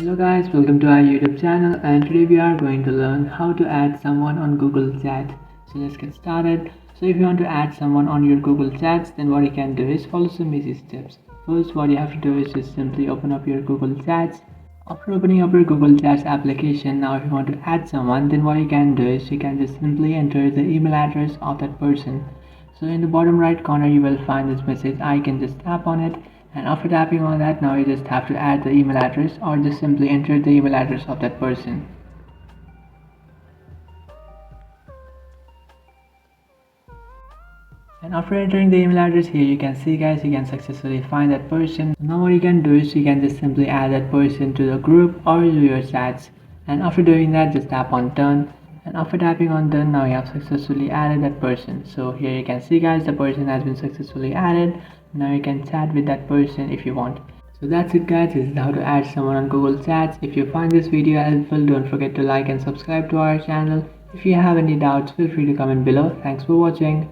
Hello guys, welcome to our YouTube channel, and today we are going to learn how to add someone on Google Chat. So let's get started. So if you want to add someone on your Google Chats, then what you can do is follow some easy steps. First, what you have to do is just simply open up your Google Chats. After opening up your Google Chats application, now if you want to add someone, then what you can do is you can just simply enter the email address of that person. So in the bottom right corner you will find this message icon. Just tap on it, and after tapping on that, now you just have to add the email address or just simply enter the email address of that person. And after entering the email address, here you can see guys, you can successfully find that person. Now what you can do is you can just simply add that person to the group or to your chats, and after doing that just tap on done, and after tapping on done, now you have successfully added that person. So here you can see guys, the person has been successfully added. Now you can chat with that person if you want. So that's it guys, this is how to add someone on Google Chats. If you find this video helpful, don't forget to like and subscribe to our channel. If you have any doubts, feel free to comment below. Thanks for watching.